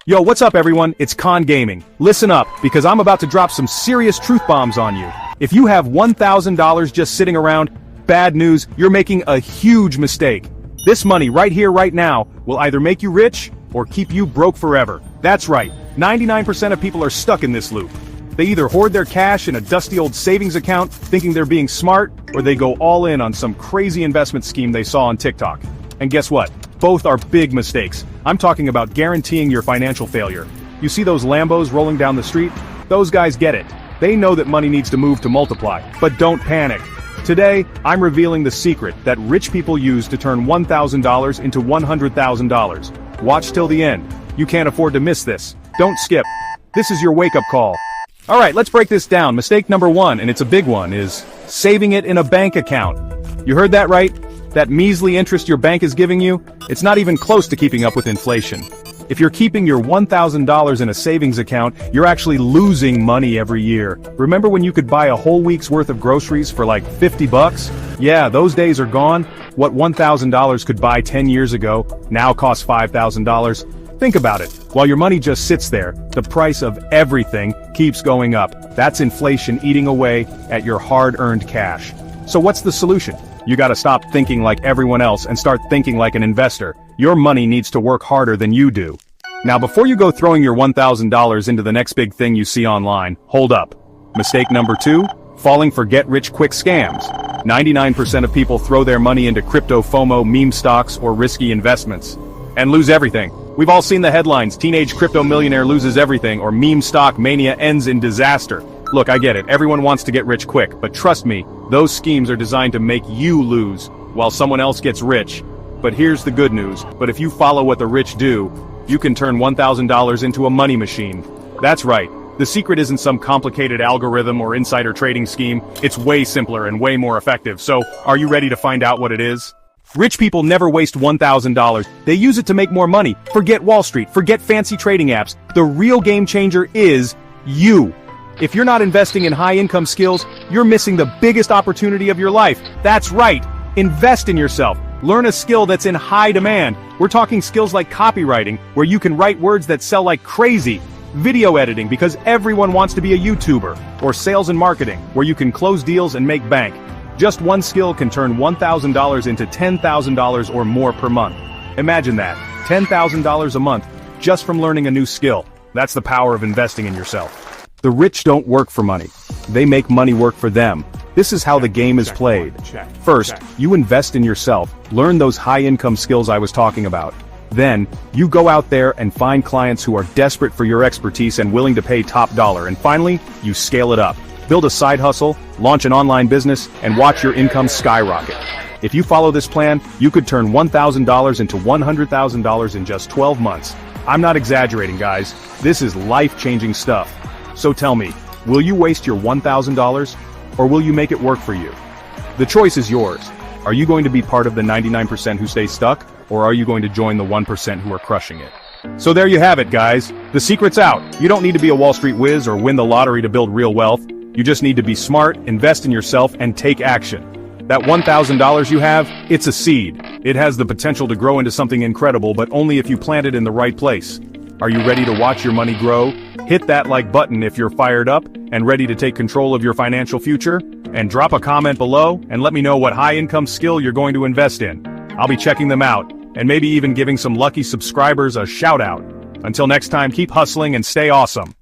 Yo, what's up everyone? It's Khan Gaming. Listen up, because I'm about to drop some serious truth bombs on you. If you have $1,000 just sitting around, bad news, you're making a huge mistake. This money right here, right now, will either make you rich, or keep you broke forever. That's right, 99% of people are stuck in this loop. They either hoard their cash in a dusty old savings account, thinking they're being smart, or they go all in on some crazy investment scheme they saw on TikTok. And guess what? Both are big mistakes. I'm talking about guaranteeing your financial failure. You see those Lambos rolling down the street? Those guys get it. They know that money needs to move to multiply, but don't panic. Today, I'm revealing the secret that rich people use to turn $1,000 into $100,000. Watch till the end. You can't afford to miss this. Don't skip. This is your wake-up call. Alright, let's break this down. Mistake number one, and it's a big one, is saving it in a bank account. You heard that right? That measly interest your bank is giving you, it's not even close to keeping up with inflation. If you're keeping your $1,000 in a savings account, you're actually losing money every year. Remember when you could buy a whole week's worth of groceries for like 50 bucks? Yeah, those days are gone. What $1,000 could buy 10 years ago now costs $5,000. Think about it. While your money just sits there, the price of everything keeps going up. That's inflation eating away at your hard-earned cash. So what's the solution? You gotta stop thinking like everyone else and start thinking like an investor. Your money needs to work harder than you do. Now before you go throwing your $1,000 into the next big thing you see online, hold up. Mistake number two, falling for get-rich-quick scams. 99% of people throw their money into crypto FOMO, meme stocks, or risky investments. And lose everything. We've all seen the headlines, teenage crypto millionaire loses everything, or meme stock mania ends in disaster. Look, I get it, everyone wants to get rich quick, but trust me, those schemes are designed to make you lose, while someone else gets rich. But here's the good news, but if you follow what the rich do, you can turn $1,000 into a money machine. That's right, the secret isn't some complicated algorithm or insider trading scheme, it's way simpler and way more effective, so are you ready to find out what it is? Rich people never waste $1,000, they use it to make more money. Forget Wall Street, forget fancy trading apps, the real game changer is you. If you're not investing in high-income skills, you're missing the biggest opportunity of your life. That's right, invest in yourself. Learn a skill that's in high demand. We're talking skills like copywriting, where you can write words that sell like crazy. Video editing, because everyone wants to be a YouTuber. Or sales and marketing, where you can close deals and make bank. Just one skill can turn $1,000 into $10,000 or more per month. Imagine that, $10,000 a month, just from learning a new skill. That's the power of investing in yourself. The rich don't work for money. They make money work for them. This is how the game is played. First, you invest in yourself, learn those high-income skills I was talking about. Then, you go out there and find clients who are desperate for your expertise and willing to pay top dollar. And finally, you scale it up. Build a side hustle, launch an online business, and watch your income skyrocket. If you follow this plan, you could turn $1,000 into $100,000 in just 12 months. I'm not exaggerating, guys. This is life-changing stuff. So tell me, will you waste your $1,000, or will you make it work for you? The choice is yours. Are you going to be part of the 99% who stay stuck, or are you going to join the 1% who are crushing it? So there you have it, guys. The secret's out. You don't need to be a Wall Street whiz or win the lottery to build real wealth. You just need to be smart, invest in yourself, and take action. That $1,000 you have, it's a seed. It has the potential to grow into something incredible, but only if you plant it in the right place. Are you ready to watch your money grow? Hit that like button if you're fired up and ready to take control of your financial future. And drop a comment below and let me know what high-income skill you're going to invest in. I'll be checking them out, and maybe even giving some lucky subscribers a shout-out. Until next time, keep hustling and stay awesome.